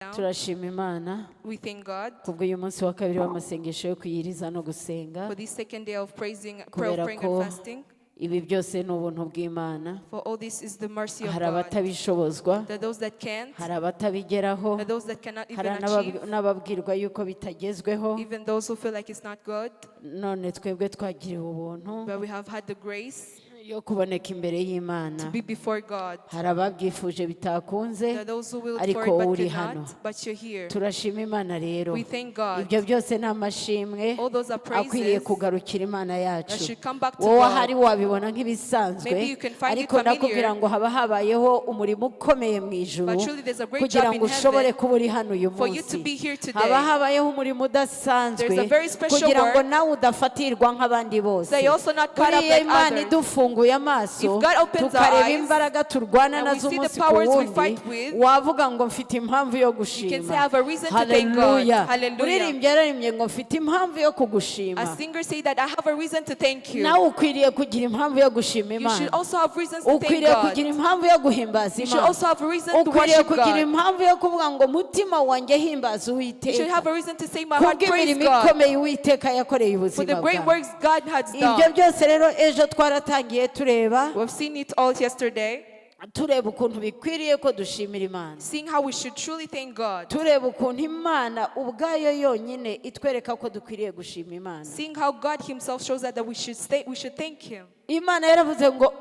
Turashima Imana We thank God kubwo uyu munsi wa kabiri w'amasengesho yo kuyiriza no gusenga for this second day of praying kubera and ko fasting. ibi byose ni ubuntu bw'Imana. For all this is the mercy of Hari God. abatabishobozwa, That those that can't, hari abatabigeraho, that those that cannot even hari achieve, n'ababwirwa yuko bitagezweho. even those who feel like it's not good. None twebwe twagiriwe ubuntu But we have had the grace yo kuboneka imbere to y'Imana. be before God. Hari ababyifuje bitakunze, There are those who will ariko for it wowe but uri hano. cannot, but you're here. Turashima Imana rero. We thank God. Ibyo byose ni amashimwe All those are akwiriye praises kugarukira Imana that yacu. should come back to Wowe God. ahari wabibona nk'ibisanzwe, Maybe you can find it ariko familiar. ndakubwira ngo haba habayeho umurimo ukomeye mu ijuru But truly there's a great kugira job in ngo ushobore heaven kuba uri hano uyu for you to munsi. be here today. Haba habayeho umurimo udasanzwe There's a very special kugira ngo work nawe udafatirwa nk'abandi bose. that you also not caught up Buriya like Imana others. idufunguye amaso If God opens our tukareba eyes imbaraga turwana and we nazo see the umunsi ku powers we wundi, fight with, wavuga ngo mfite impamvu yo you can gushima. say I have a reason to thank God. Hallelujah. Hallelujah. Uririmbyi yararimbye ngo mfite impamvu yo kugushima. A singer say that I have a reason to thank you. Nawe ukwiriye kugira impamvu yo gushima You should Imana. also have reasons to thank Ukwiriye God. kugira impamvu yo guhimbaza You should Imana. also have a reason to Ukwiriye worship kugira God. impamvu yo kuvuga ngo mutima wanjye himbaza You should Uwiteka. have a reason to say my heart praise Kubw'imirimo God ikomeye Uwiteka yakoreye for the ubuzima great bwawe. works God has Ibyo done. byose rero ejo twaratangiye tureba We've seen it all yesterday, tureba ukuntu bikwiriye ko dushimira Imana. seeing how we should truly thank God, Tureba ukuntu Imana ubwayo yonyine itwereka ko dukwiriye gushima Imana. seeing how God Himself shows that we should thank Him. Imana yaravuze ngo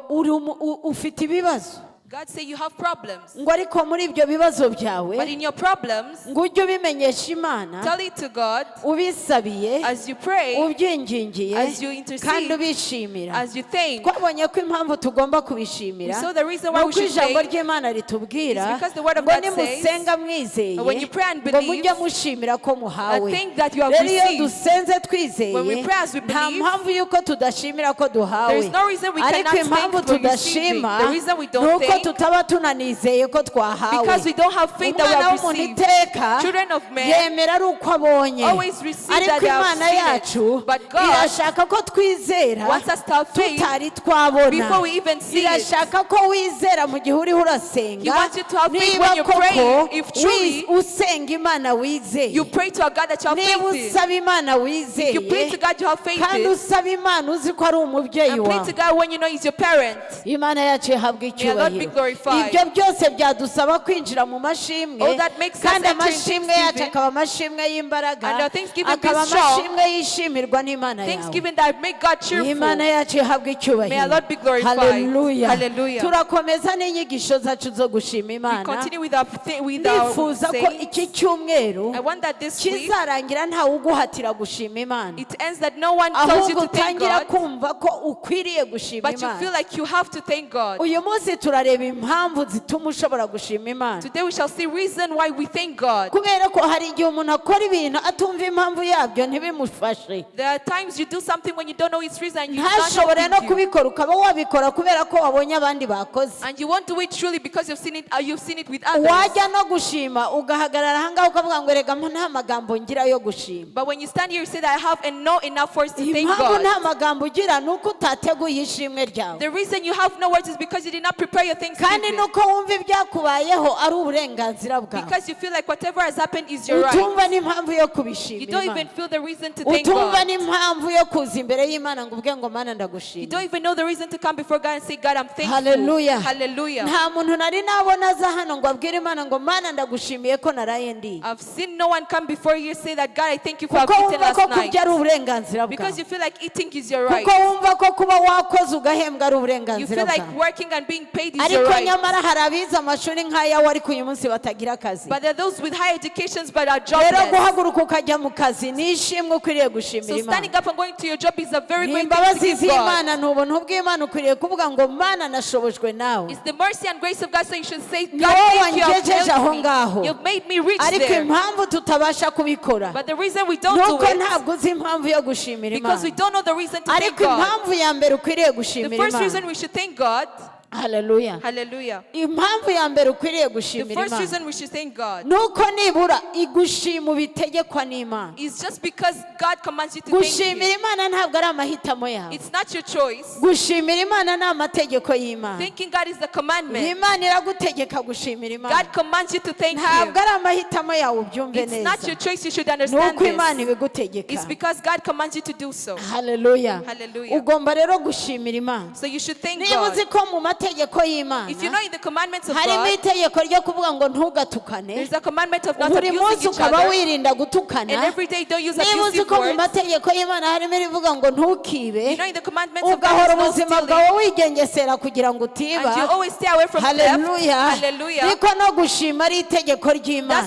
ufite ibibazo, God say you have problems, ngo ariko muri ibyo bibazo byawe but in your problems, ngo ujye ubimenyesha Imana tell it to God ubisabiye, as you pray, ubyingingiye, as you kandi intercede, ubishimira. as you thank. Twabonye ko impamvu tugomba kubishimira We saw the reason why we nuko should ijambo thank ry'Imana ritubwira is because the word of ngo God nimusenga says, mwizeye when you pray and ngo believe, mujye mushimira ko muhawe. I think that you have Rero iyo received. dusenze When twizeye we pray as we nta believe, mpamvu y'uko tudashimira ko there duhawe, is no reason we ariko cannot impamvu thank for receiving. tudashima The reason we ni don't uko thank, tutaba tunanizeye ko twahawe. because we don't have faith that we Umwana have w'umuntu received. iteka Children of men yemera ari uko abonye, always receive that ariko they have Imana seen it. yacu But God irashaka ko twizera wants us to have faith tutari twabona. before we even see it. Irashaka ko wizera mu gihe uriho He urasenga, wants you to have faith niba when you're koko praying. If truly usenga Imana wizeye, you pray to a God that you have niba faith in, usaba Imana if you pray wizeye, to God you have faith kandi in, usaba Imana uzi ko ari umubyeyi and pray to wawe, God when you know He's your parent, Imana yacu ihabwa may our Lord be icyubahiro. glorified. Ibyo byose byadusaba kwinjira mu mashimwe, All that makes us kandi enter in amashimwe yacu Thanksgiving, akaba amashimwe y'imbaraga, and our Thanksgiving akaba be strong. amashimwe yishimirwa n'Imana yawe. Thanksgiving that make God cheerful. Imana yacu ihabwa May our icyubahiro. Lord be glorified. Hallelujah. Hallelujah. Turakomeza n'inyigisho zacu zo gushima We Imana. continue with our Ndifuza ko sayings. iki cyumweru I want that this week kizarangira ntawe uguhatira gushima Imana, it ends that no one tells you ahubwo to thank utangira God, kumva ko ukwiriye gushima but you feel Imana. like you have to thank God. Uyu munsi turareba impamvu zituma ushobora gushima Imana, Today we shall see reason why we thank God. kubera ko hari igihe umuntu akora ibintu atumva impamvu yabyo ntibimufashe, There are times you do something when you don't know its reason and you not ntashobore no help you. kubikora, ukaba wabikora kubera ko wabonye abandi bakoze. And you won't do it truly because you've seen it with others. Wajya no gushima ugahagarara ahangaha ukavuga ngo rega nta magambo ngira yo gushima. But when you stand here you say that I have and know enough words to thank Impamvu nta God. magambo ugira ni uko utateguye ishimwe ryawe, The reason you have no words is because you did not prepare your kandi thanksgiving. nuko wumva ibyakubayeho ari uburenganzira bwawe, Because you feel like whatever has happened is your utumva right. n'impamvu yo kubishima You don't Imana, even feel the reason to thank utumva God. n'impamvu yo kuza imbere y'Imana ngo ubwe ngo Mana You ndagushima. don't even know the reason to come before God and say, God, I'm thankful. Hallelujah. Hallelujah. Nta muntu nari nabona aza hano ngo abwire Imana ngo Mana ndagushimiye ko naraye ndi, I've seen no one come before you say that, God, I thank you for kuko having eaten wumva ko last night. kurya ari uburenganzira Because bwawe, you feel like eating is your right. kuko wumva ko kuba wakoze ugahembwa ari You uburenganzira feel like bwawe. working and being paid is your Ariko right. nyamara hari abize amashuri nk'ayawe ariko uyu munsi batagira akazi. But there are those with high educations but are Rero jobless. guhaguruka ukajya mu kazi ni ishimwe ukwiriye gushimira So Imana. standing up and going to your job is a very Ni great thing to imbabazi give God. z'Imana, ni ubuntu bw'Imana, ukwiriye kuvuga ngo Mana nashobojwe nawe. It's the mercy and grace of God, so you should say, Ni God, wowe thank you, you've wangejeje aho helped me. ngaho. You've made me reach Ariko there. impamvu tutabasha kubikora But the reason we don't do nuko it, ntabwo uzi impamvu yo gushimira because we Imana. don't know the reason to thank Ariko God. impamvu ya mbere ukwiriye The gushimira first reason Imana we should thank God Hallelujah. Hallelujah. Impamvu ya mbere ukwiriye The gushimira first Imana reason we should thank God nuko nibura igushima ubitegekwa n'Imana. is just because God commands you to thank Gushimira Him. Imana ntabwo ari amahitamo yawe. It's not your choice. Gushimira Imana ni amategeko y'Imana. Thanking God is the commandment. Imana iragutegeka gushimira Imana. God commands you to thank Him. Ntabwo ari amahitamo yawe ubyumve It's not neza. your choice. You should understand Nuko Imana this. ibigutegeka. It's because God commands you to do so. Hallelujah. Hallelujah. Ugomba rero gushimira Imana. So you should thank Niba God. uzi ko mu mategeko y'Imana If you know in the commandments of harimo God, itegeko ryo kuvuga ngo ntugatukane, there's a commandment of not buri abusing munsi each ukaba other, wirinda gutukana. and every day don't use Niba uzi abusive ko mu words. mategeko y'Imana harimo irivuga ngo ntukibe, You know in the commandments of ugahora God is no ubuzima stealing, bwawe wigengesera kugira ngo utiba. and you always stay away from theft. Hallelujah. Hallelujah. Niko no gushima ari itegeko That's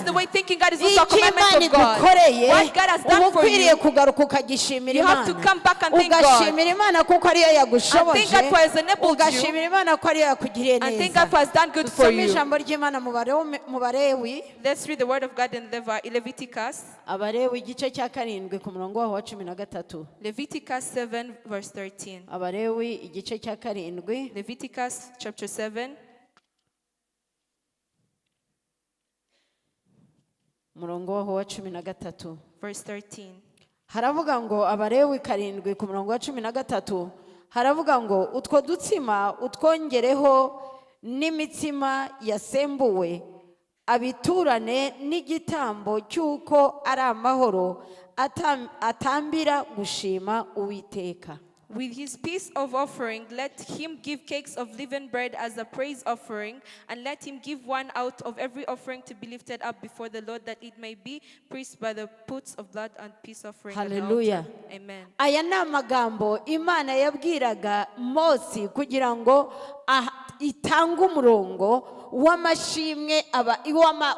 the ry'Imana. way thanking God is also a Icyo Imana commandment of God. igukoreye What God has uba done for ukwiriye you, kugaruka ukagishimira you have to Imana, come back and thank God. ugashimira Imana kuko ariyo And yagushoboje, thank God for His enabled you, ugashimira Imana ko ariyo yakugiriye and thank neza. God for His done good for Dusome you. ijambo ry'Imana mu Balewi, Let's read the word of God in Leviticus. Abalewi igice cya 7 ku murongo waho wa 13. Leviticus 7 verse 13. Abalewi igice cya 7 Leviticus chapter 7 umurongo waho wa 13. verse 13. Haravuga ngo Abalewi 7 ku murongo wa 13, haravuga ngo utwo dutsima utwongereho n'imitsima yasembuwe abiturane n'igitambo cy'uko ari amahoro atambira gushima Uwiteka. With his peace of offering, let him give cakes of leavened bread as a praise offering, and let him give one out of every offering to be lifted up before the Lord, that it may be praised by the puts of blood and peace offering. Hallelujah. Amen. Aya ni amagambo Imana yabwiraga Mose kugira ngo itanga umurongo w'amashimwe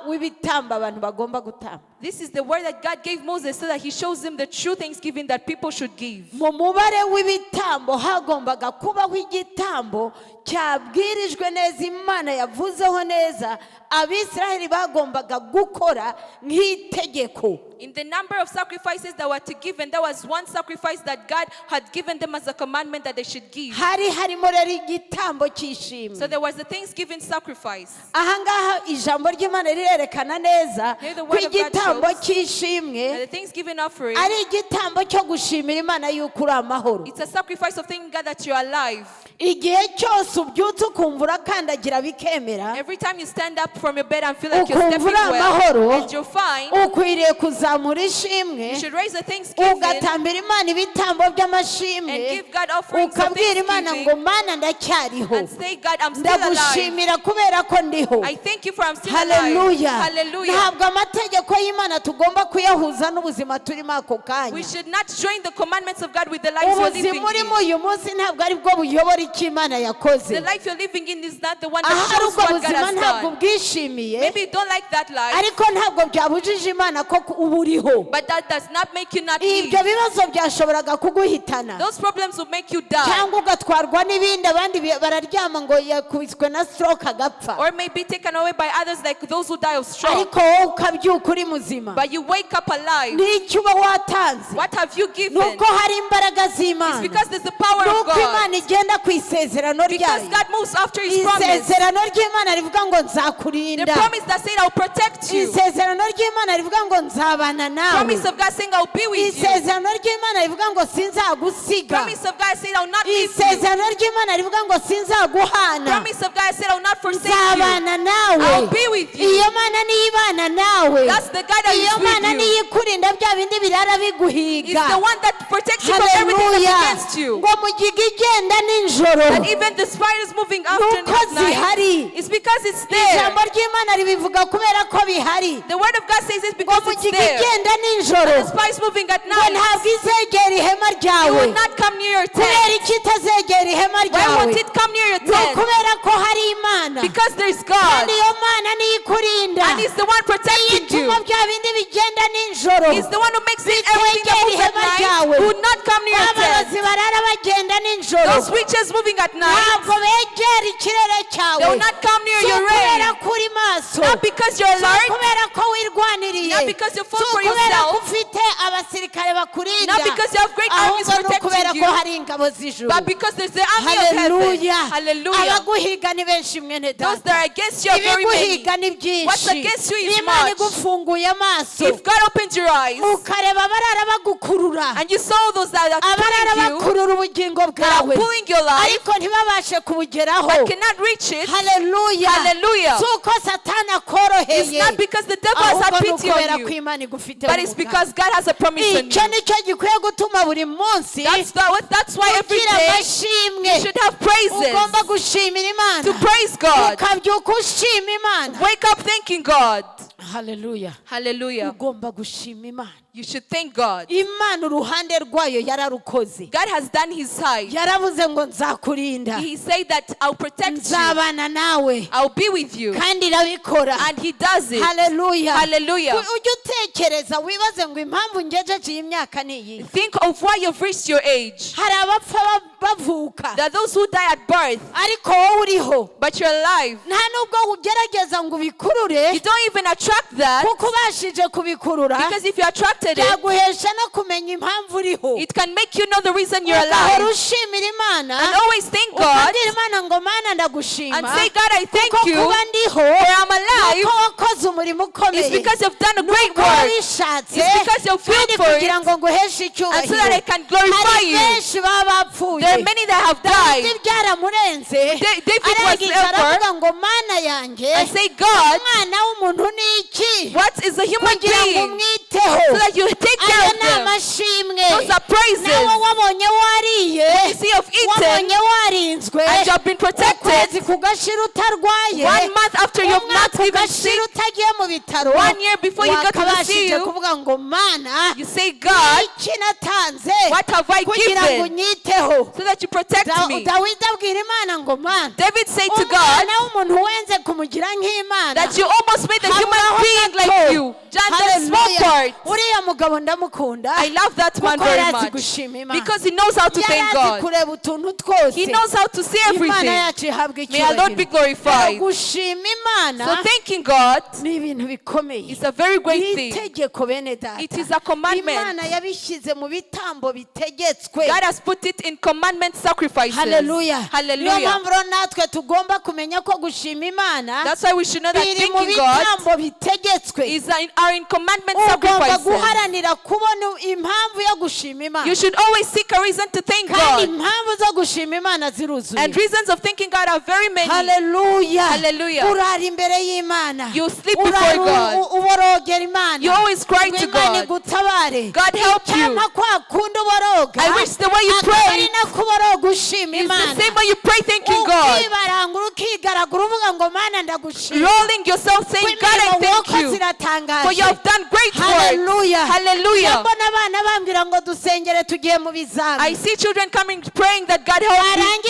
w'ibitambo abantu bagomba gutamba. This is the word that God gave Moses so that he shows him the true thanksgiving that people should give. Mu mubare w'ibitambo hagombaga kubaho igitambo cyabwirijwe neza, Imana yavuzeho neza, Abisiraheli bagombaga gukora nk'itegeko. In the number of sacrifices that were to give, and there was one sacrifice that God had given them as a commandment that they should give. Hari harimo rero igitambo cy'ishimwe. So there was the thanksgiving sacrifice. Ahangaha ijambo ry'Imana rirerekana neza ko igitambo cy'ishimwe And the thanksgiving offering, ari igitambo cyo gushimira Imana yuko uri amahoro. it's a sacrifice of thanking God that you are alive. Igihe cyose ubyutse ukumva urakandagira bikemera, Every time you stand up from your bed and feel like you're ukumva stepping uri well amahoro, and you're fine, ukwiriye kuzamura ishimwe, you should raise a thanksgiving ugatambira Imana ibitambo and by'amashimwe, give God offerings of ukabwira Imana ngo thanksgiving Mana ndacyariho, and say, God, I'm still alive. ndagushimira kubera ko ndiho. I thank you for I'm still alive. Hallelujah. Hallelujah. Ntabwo amategeko y'Imana tugomba kuyahuza n'ubuzima turimo ako kanya. We should not join the commandments of God with the life you're living Ubuzima urimo in. uyu munsi ntabwo ari bwo buyobora icyo Imana yakoze. The life you're living in is not the one that Ahari shows ubwo what God buzima has ntabwo done. bwishimiye, Maybe you don't like that life, ariko ntabwo byabujije Imana ko uba uriho. but that does not make you not live. Ibyo bibazo byashoboraga kuguhitana, Those problems will make you die. cyangwa ugatwarwa n'ibindi, abandi bararyama ngo yakubiswe na stroke agapfa, Or may be taken away by others like those who die of stroke. ariko wowe ukabyuka uri muzima. But you wake up alive. N'icyo uba watanze What have you given? nuko hari imbaraga It's z'Imana, because there's the power of nuko God. Imana igenda ku isezerano Because ryayo. God moves after His promise. Isezerano ry'Imana rivuga ngo The nzakurinda, promise that said I'll protect you. isezerano ry'Imana rivuga ngo nzabana nawe, Promise of God saying I'll be with you. isezerano ry'Imana rivuga ngo sinzagusiga, Promise of God saying I'll not leave you. isezerano ry'Imana rivuga ngo sinzaguhana, Promise of God said I'll not forsake you. nzabana nawe. I'll be with you. Iyo Mana niyo ibana nawe, That's the God that iyo is Mana with niyo you. ikurinda bya bindi birara It's biguhiga. the one that protects you from everything that's Haleluya. against you. Ngo mu giga igenda nijoro, And even the spiders moving after nuko at night, zihari. it's because it's there. Ijambo ry'Imana ribivuga kubera ko bihari. The word of God says it's Ngo because mu it's giga there. igenda nijoro, The spiders moving at ngo night, ntabwo izegera ihema it ryawe. will not come near your Kubera tent. iki itazegera ihema Why ryawe? won't it come near your Ni tent? ukubera ko hari Imana, Because there's God. kandi iyo Mana niyo ikurinda. And He's the one protecting you. Ituma bya bindi bigenda nijoro He's the one who makes it everything that moves at night ryawe. would not come near your tent. Abarozi barara bagenda nijoro, Those witches moving at night, ntabwo begera ikirere cyawe. they will not come near Si your ukubera rain. ko uri maso, Not because you're si alert, ukubera ko wirwaniriye, not because you fought si for ukubera ko yourself, ufite ufite abasirikare bakurinda Not because you have great armies ahubwo ni ukubera protecting ko you, hari ingabo z'ijuru. but because there's the army of heaven. Hallelujah. Hallelujah. Abaguhiga ni benshi mwene Those data. that are against you are very many. Ibiguhiga ni What's byinshi. against you is Imana much. igufunguye amaso If God opens your eyes ukareba abarara bagukurura, and you saw those that are abarara pulling you, bakurura ubugingo that are bwawe pulling your life, ariko ntibabashe kubugeraho. but cannot reach it, Hallelujah. Hallelujah. Si uko Satani it's akoroheye, not because the devil has ahubwo had ni pity ukubera on ko you, Imana igufite but it's because God has a promise on you. icyo nicyo gikwiye gutuma buri munsi That's why every ugira day amashimwe. you should have praises, Ugomba gushimira Imana, to praise God. ukabyuka ushima Imana. Wake up thanking God. Hallelujah. Hallelujah. Ugomba gushima Imana. You should thank God. Imana uruhande rwayo yararukoze, God has done his side. yaravuze ngo nzakurinda, He said that I'll protect you. nzabana nawe, I'll be with you. kandi irabikora. And he does it. Hallelujah. Hallelujah. Ujye utekereza wibaze ngo impamvu ngejeje iyi myaka ni iyi. Think of why you've reached your age. Hari abapfa bavuka There are those who die at birth, ariko wowe uriho, but you're alive. nta nubwo ugerageza ngo ubikurure You don't even attract that, kuko ubashije kubikurura because if you attracted it, byaguhesha no kumenya impamvu uriho. it can make you know the reason you're Ugahora alive. ushimira Imana, And always thank God ukabwira Imana ngo Mana ndagushima and say, God, I thank kuko you kuba for ndiho I'm alive. nuko wakoze umurimo It's ukomeye, because you've done a great nuko work. wabishatse, It's because you feel kandi for kugira it, ngo nguheshe and so that I icyubahiro. can glorify Hari you. benshi baba bapfuye, There are many that have Dawidi died. byaramurenze, David was aragicara ever aravuga ngo Mana yanjye, and say, God, umwana w'umuntu ni iki what is a human kugira ngo being umwiteho? so that you take care Ayo of ni them? amashimwe. Those are praises. Nawe wabonye wariye, You see, you've eaten wabonye warinzwe, and you have been protected. ukwezi kugashira utarwaye, 1 month after you've not umwaka even sick, ugashira utagiye mu bitaro, 1 year before you got to the wakabashije CU, kuvuga ngo Mana you say, God, iki natanze what have I kugira ngo given unyiteho. so that you protect me? Dawidi abwira Imana ngo Mana, David said to God umwana w'umuntu wenze kumugira nk'Imana, that you almost made a human haburaho being gato. like you. Just the small Hallelujah. part. Uriya mugabo ndamukunda I love that man kuko very yari azi much gushima Imana, because he knows how to yari thank azi God. kureba utuntu twose. He knows how to see Imana everything. yacu ihabwa May our Lord be icyubahiro. glorified. Gushima Imana So thanking God ni ibintu bikomeye. is a very great Ni thing. itegeko bene data. It is a commandment. Imana yabishyize mu bitambo bitegetswe. God has put it in commandment sacrifices. Hallelujah. Niyo Hallelujah. mpamvu rero natwe tugomba kumenya ko gushima Imana That's why we should know that biri mu thanking God bitambo bitegetswe. are in commandment Ugomba sacrifices. guharanira kubona impamvu yo gushima Imana. You should always seek a reason to thank Kandi God. impamvu zo gushima Imana ziruzuye. And reasons of thanking God are very many. Hallelujah. Hallelujah. Urara imbere y'Imana. You sleep before God. Uborogera Imana. You always cry to Imana God. igutabare. God help you. Icyampa kwa kundi uboroga. I wish the way you akaba pray ari no kuboroga ushima It's Imana. the same way you pray thanking God. Ukibarangura ukigaragura uvuga ngo Mana ndagushima. Rolling yourself saying, God, I thank you. Ziratangaje. For you have done great work. Hallelujah. Hallelujah. Mbona abana bambwira ngo dusengere tugiye mu I bizami. see children coming praying that God help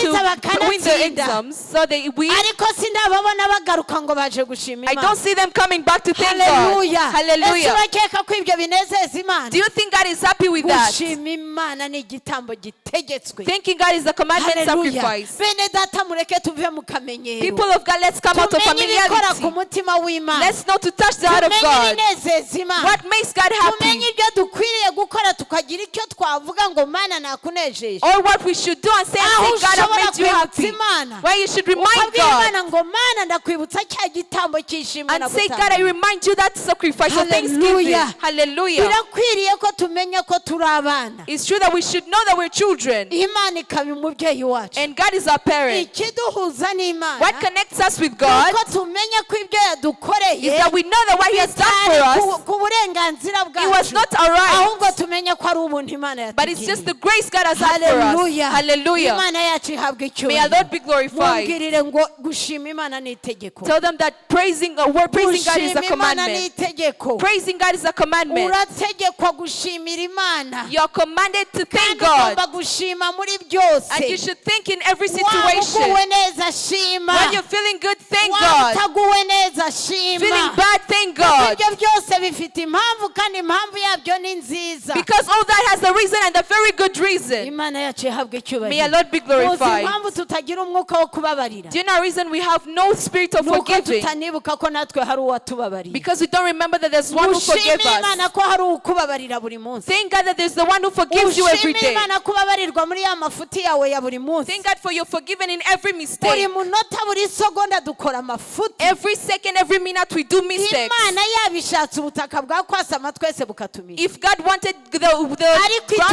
you Barangiza to win their bakanatsinda. exams so they win. Ariko sindababona bagaruka ngo baje gushima I Imana. don't see them coming back to thank God. Hallelujah. Hallelujah. Ese urakeka ko ibyo binezeza Imana? Do you think God is happy with that? Gushima Imana ni igitambo gitegetswe. Thanking God is a commandment Hallelujah. sacrifice. Bene data mureke tuve mu kamenyero. People of God, let's come out of Tumenye ibikora ku familiarity. mutima w'Imana. Let's know to touch the heart of Tumenye God. ibinezeza Imana. What makes God happy? Tumenye ibyo dukwiriye gukora tukagira icyo twavuga ngo Mana nakunejeje. Or what we should do and say, Aho God have ushobora made you kwibutsa happy. Imana. Where you should remind Ukabwira God Imana ngo Mana ndakwibutsa cya gitambo cy'ishimwe and say, God, I nagutanga. remind you that sacrifice of thanksgiving. Hallelujah. Hallelujah. Birakwiriye ko tumenya ko turi abana. It's true that we should know that we're children Imana ikaba umubyeyi wacu. and God is our parent. Ikiduhuza n'Imana What connects us with God nuko tumenya ko ibyo yadukoreye is that we know that what He has done for us, ku burenganzira it was bwacu, not our right, ahubwo tumenya ko ari ubuntu Imana but it's just yatugiriye. the grace God has had for us. Hallelujah. Hallelujah. Imana yacu ihabwa May our icyubahiro. Lord be glorified. Mumbwirire ngo gushima Imana ni itegeko. Tell them that praising God is a Gushima Imana ni commandment. itegeko. Praising God is a commandment. Urategekwa gushimira Imana. You are commanded to thank Kandi ugomba God. gushima muri byose. And you should think in every Waba situation. uguwe neza shima. When you're feeling good, thank Waba God. utaguwe neza shima. Feeling bad, thank Kuko God. ibyo byose bifite impamvu kandi impamvu yabyo ni nziza. Because all that has a reason and a very good reason. Imana yacu ihabwe icyubahiro. May our Lord be glorified. impamvu tutagira umwuka wo kubabarira. Do you know the reason we have no spirit of forgiving? tutanibuka ko natwe hari uwatubabariye. Because we don't remember that there's one who forgives us. Imana ko hari ukubabarira buri munsi. Thank God that there's the one who forgives you every day. Imana kubabarirwa muri ya mafuti yawe ya buri munsi. Thank God for your forgiven in every mistake. Buri munota buri segonda dukora amafuti. Every second, every minute we do mistakes. Imana yabishatse ubutaka bwakwasama twese bukatumira. If God wanted the ground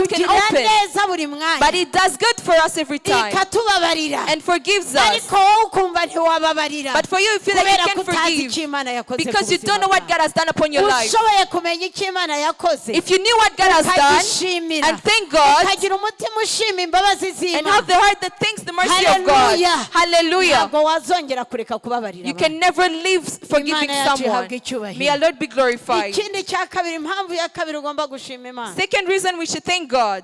can open, but it does good for us every time and forgives us. But for you feel like you can't forgive because you don't know what God has done upon your life. If you knew what God has done and thank God and have the heart that thanks the mercy of God, hallelujah, you can never leave forgiving someone. May our Lord be glorified. Second reason we should thank God.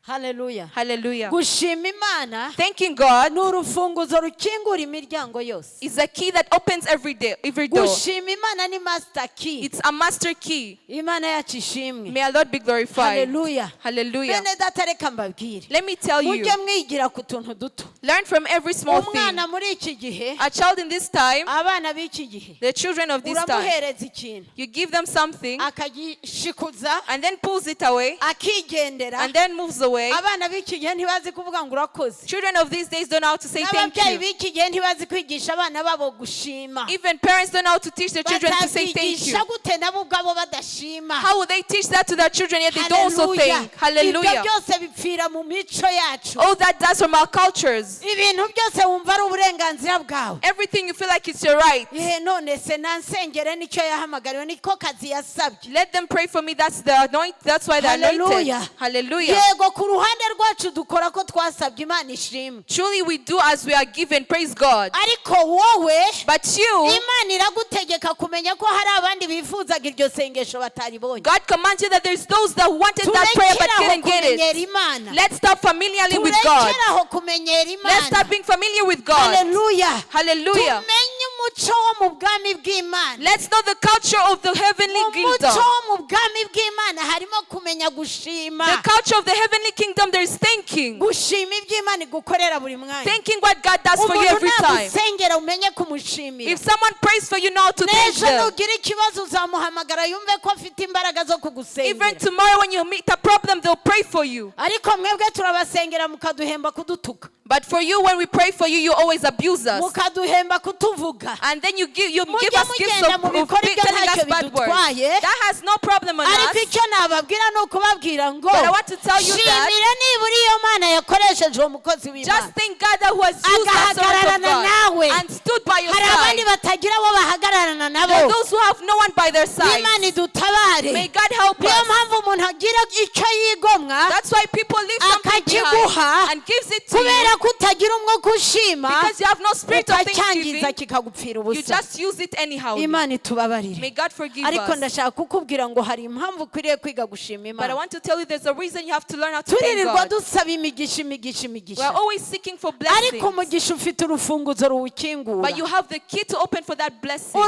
Hallelujah. Hallelujah. Gushima Imana, thanking God n'urufunguzo rukingura imiryango yose. is a key that opens every door. Gushima Imana ni master key. It's a master key. Imana yacu ishimwe. May our Lord be glorified. Hallelujah. Hallelujah. Bene data reka mbabwire. Let me tell you. Mujye mwigira ku tuntu duto. Learn from every small thing. Umwana muri iki gihe, a child in this time, abana b'iki gihe, the children of this time, uramuhereza ikintu, you give them something akagishikuza and then pulls it away akigendera and then moves away. Abana b'iki gihe ntibazi kuvuga ngo urakoze. Children of these days don't know how to say thank you. Ababyeyi b'iki gihe ntibazi kwigisha abana babo gushima. Even parents don't know how to teach their children to say thank you. Gute nabo ubwabo badashima. How will they teach that to their children yet they don't also thank? Hallelujah. Ibyo byose bipfira mu mico yacu. All that does from our cultures. Ibintu byose wumva ari uburenganzira bwawe. Everything you feel like it's your right. None se nansengere nicyo yahamagariwe niko kazi yasabye. Let them pray for me. That's the anoint. That's why they're anointed. Hallelujah. Yego ku ruhande rwacu dukora ko twasabye Imana ishimwe. Truly we do as we are given. Praise God. Ariko wowe, but you, Imana iragutegeka kumenya ko hari abandi bifuzaga iryo sengesho bataribonye. God commands you that there's those that wanted that prayer but didn't get it. Let's start familiarly with God. Let's start being familiar with God. Hallelujah. Hallelujah. Let's know the culture of the heavenly kingdom. The culture of the heavenly kingdom, there is thanking. Thanking what God does for you every time. If someone prays for you, know how to thank them. Even tomorrow when you meet a problem, they'll pray for you. But for you, when we pray for you, you always abuse us. And then you give us gifts of telling us bad words. That has no problem on us. But I want to tell you that just thank God that who has used the servant of God and stood by your side. There are those who have no one by their side. May God help us. That's why people leave something behind and gives it to you. Because you have no spirit of thanksgiving, you just use it anyhow. May God forgive us. But I want to tell you there's a reason you have to learn how to thank God. We are always seeking for blessings. But you have the key to open for that blessing.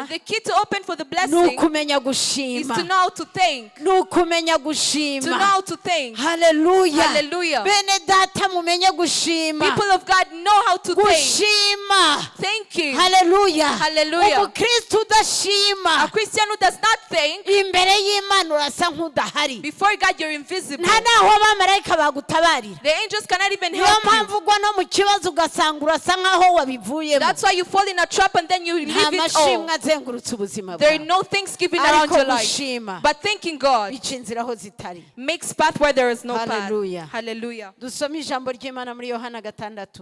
The key to open for the blessing is to know how to thank. To know how to thank. Hallelujah. Hallelujah. People of God know how to thank. Thank you. Hallelujah. Hallelujah. A Christian who does not thank, before God you're invisible. The angels cannot even help you. That's why you fall in a trap and then you leave it all. There are no thanksgiving around your life. But thanking God makes path where there is no path. Hallelujah. Hallelujah.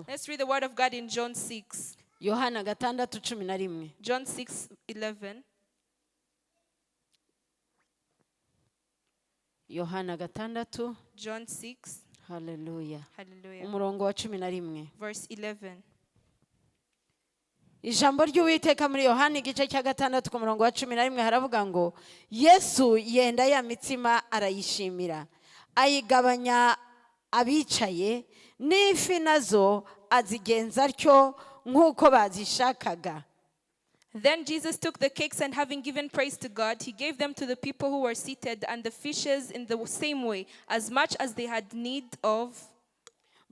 Let's read the word of God in John 6. John 6:11. John 6. Hallelujah. Hallelujah. Umurongo wa 11. Verse 11. Ijambo ry'Uwiteka muri Yohana igice cya 6 ku murongo wa 11 haravuga ngo Yesu yenda ya mitsima arayishimira ayigabanya abicaye n'ifi nazo azigenza atyo nk'uko bazishakaga. Then Jesus took the cakes and having given praise to God, he gave them to the people who were seated, and the fishes in the same way, as much as they had need of.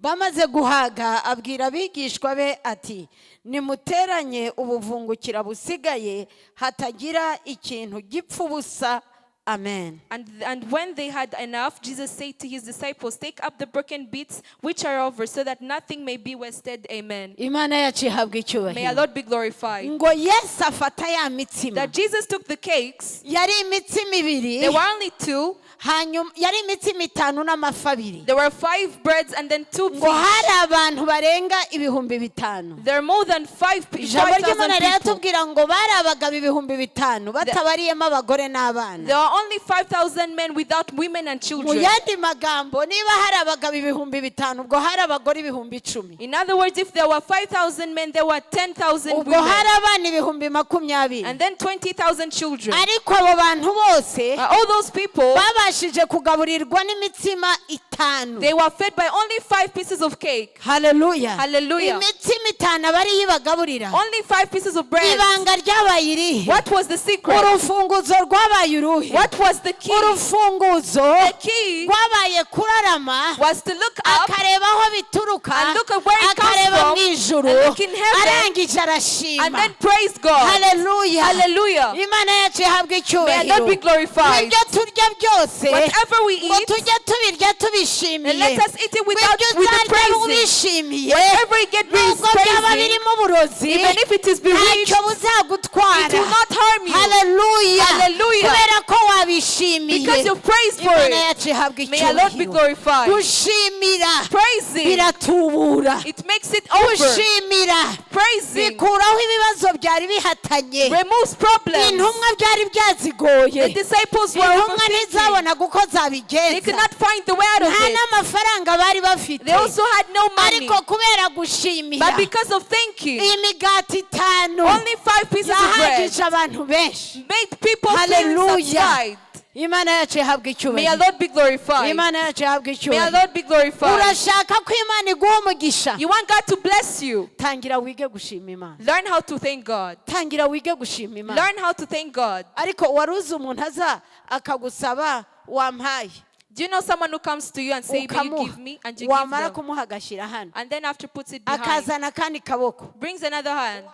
Bamaze guhaga abwira abigishwa be ati nimuteranye ubuvungukira busigaye hatagira ikintu gipfa ubusa. Amen. And when they had enough, Jesus said to his disciples, take up the broken bits which are over, so that nothing may be wasted. Amen. Imana yacu ihabwe icyubahiro. May our Lord be glorified. Ngo Yesu afata ya mitsima. That Jesus took the cakes. Yari imitsima ibiri. There were only two. Hanyuma yari imitsima itanu n'amafi abiri. There were 5 breads and then 2 fish. Ngo hari abantu barenga ibihumbi bitanu. There are more than 5,000 Ijambo ry'Imana people. riratubwira ngo bari abagabo ibihumbi bitanu batabariyemo abagore n'abana. There are only 5,000 men without women and children. Mu yandi magambo niba hari abagabo ibihumbi bitanu ubwo hari abagore ibihumbi 10. In other words, if there were 5,000 men, there were 10,000 ubwo women. hari abana ibihumbi 20. And then 20,000 children. Ariko abo bantu bose All those people, babashije kugaburirwa n'imitsima itanu. they were fed by only 5 pieces of cake. Hallelujah. Hallelujah. Imitsima itanu abari yibagaburira. Only 5 pieces of bread. Ibanga ryabaye irihe? What was the secret? Urufunguzo rwabaye uruhe? What was the key? Urufunguzo The key rwabaye kurarama was to look up akareba aho bituruka and look at where it comes akareba from mu ijuru and look in heaven arangije arashima. and then praise God. Hallelujah. Hallelujah. Imana yacu ihabwe May icyubahiro. God be glorified. Ibyo turya byose Whatever we ngo eat, tujye tubirya and tubishimiye. let us eat it with the Ibyo praising. ubishimiye Whatever you get nubwo byaba praising, birimo uburozi even if it is bewitched, ntacyo buzagutwara. it will not harm you. Hallelujah. Hallelujah. Kubera ko wabishimiye. Because you've praised for Imana it. yacu ihabwe May our Lord be icyubahiro. glorified. Gushimira Praising, biratubura. it makes it over. Gushimira Praising bikuraho ibibazo byari bihatanye. removes problems. Intumwa byari byazigoye. The disciples were Intumwa overthinking. ntizabona uko They could zabigenza. not find the way out of Nta it. n'amafaranga bari bafite. They also had no money. Ariko kubera gushimira But because of thanking, iyi migati itanu only 5 pieces of bread yahagije abantu benshi. made people feel Hallelujah. satisfied. Imana yacu ihabwe May our icyubahiro. Lord be glorified. Imana yacu ihabwe May our icyubahiro. Lord be glorified. Urashaka ko Imana iguha umugisha? You want God to bless you. Tangira wige gushima Imana. Learn how to thank God. Tangira wige gushima Imana. Learn how to thank God. Ariko waruzi umuntu aza akagusaba wampaye. Do you know someone who comes to you and say, "May you Ukamuha. give me," and you give Wamara them, kumuha agashyira hano. and then after puts it behind, Akazana akandi kaboko. brings another hand.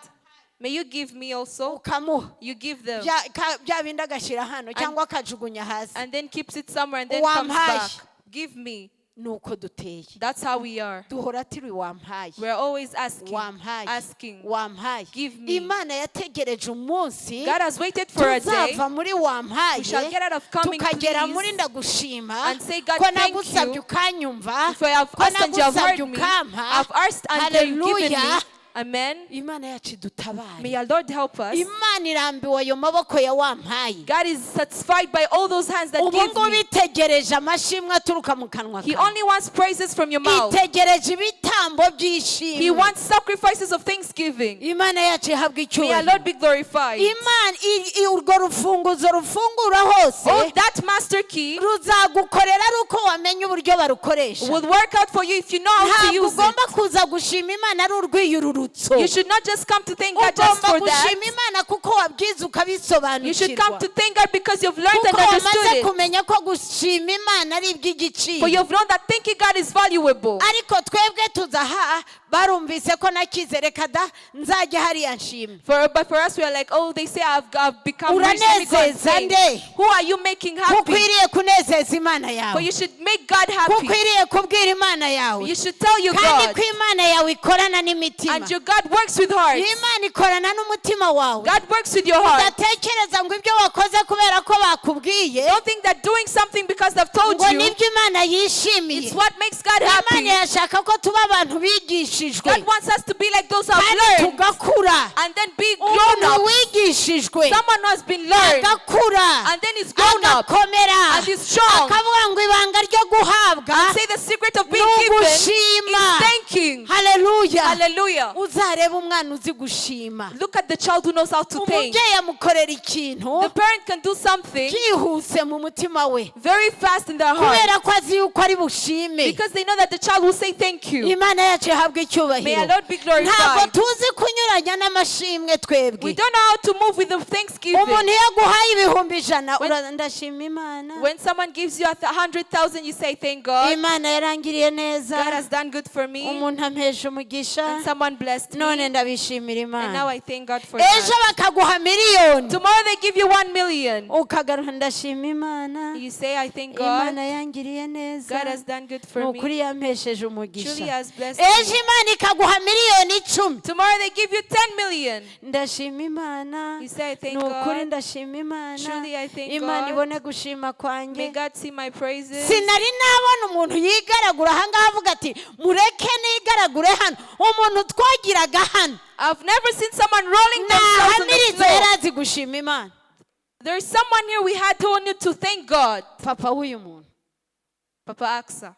May you give me also? Ukamuha. You give them, Bya bindi agashyira hano cyangwa akajugunya hasi. and then keeps it somewhere and then comes Wampaye. back. Give me. Nuko duteye. That's how we are. Duhora turi wampaye. We're always asking, Wampaye. asking. Wampaye. Give me. Imana yategereje umunsi God has waited for a day. tuzava muri wampaye We shall get out of coming, tukagera please, muri ndagushima and say, God, ko thank nagusabye you. ukanyumva If I have ko asked and you have nagusabye heard me, ukampa. I've asked and you've given me. Hallelujah. Amen. Imana yacu dutabare. May our Lord help us. Imana irambiwe ayo maboko ya wampaye. God is satisfied by all those hands that ubu give ngubu me. itegereje amashimwe aturuka mu kanwa He kawe. only wants praises from your mouth. Itegereje ibitambo He by'ishimwe. wants sacrifices of thanksgiving. Imana yacu ihabwe May our icyubahiro. Lord be glorified. Imana urwo rufunguzo rufungura hose Oh, that master key ruzagukorera ari uko wamenye uburyo barukoresha. will work out for you if you know how to Ntabwo use ugomba it. kuza gushima Imana ari urwiyururutso. You should not just come to thank God just Ugomba for gushima that. Imana kuko wabyize You should come ukabisobanukirwa. to thank God because you've learned and Kuko understood wamaze it. kumenya ko gushima Imana ari iby'igiciro. For you've known that thanking God is valuable. Ariko twebwe tuzaha barumvise ko nakize reka da nzajya hariya nshima. But for us, we are like, oh, they say I've become rich. Let me go and Uranezeza thank. nde? Who are you making happy? Ukwiriye kunezeza Imana For yawe. you should make God happy. Ukwiriye kubwira Imana yawe. You should tell your Kandi God. ko Imana yawe ikorana n'imitima. And your God works with hearts. Imana ikorana n'umutima wawe. God works with your heart. Udatekereza ngo ibyo wakoze kubera ko bakubwiye Don't think that doing something because they've told ngo you, nibyo Imana yishimiye. it's what makes God happy. Imana yashaka ko tuba abantu bigishijwe God wants us to be like those who have kandi learned tugakura. and then be grown Umuntu up. wigishijwe Someone who has been learned agakura and then is grown up agakomera and is strong. akavuga ngo ibanga ryo guhabwa And say the secret of being ni given ugushima. is thanking. Haleluya. Hallelujah. Uzarebe umwana uzi gushima. Look at the child who knows how to thank. Umubyeyi amukorera ikintu The parent can do something byihuse mu mutima we very fast in their heart. kubera ko azi yuko ari bushime. Because they know that the child will say thank you. Imana yacu ihabwe May icyubahiro. our Lord be Ntabwo glorified. tuzi kunyuranya n'amashimwe We twebwe. don't know how to move with the thanksgiving. Umuntu iyo aguhaye ibihumbi ijana ndashima Imana. When someone gives you 100,000, you say thank God. Imana yarangiriye neza. God has done good for me. Umuntu ampesha umugisha. And someone blessed me. None ndabishimira And now Imana. I thank God for Ejo that. bakaguha miliyoni. Tomorrow they give you 1 million. Ukagaruka ndashima Imana. You say, I thank Imana God. yangiriye neza. God has done good for me. Nukuri yampesheje umugisha. Truly has blessed Ejo me. Imana ikaguha miliyoni 10. Tomorrow they give you 10 million. Ndashima Imana. You say, I thank Nukuri God. ndashima Imana. Truly I thank Imana God. ibone gushima May kwanjye. God see my praises. Sinari nabona umuntu yigaragura ahangaha avuga ati mureke nigaragure hano. Umuntu twagiraga hano I've never seen someone rolling themselves on the nahamiritse floor. yarazi gushima Imana. There's someone here we had who knew to thank God. Papa w'uyu muntu Papa Aksa.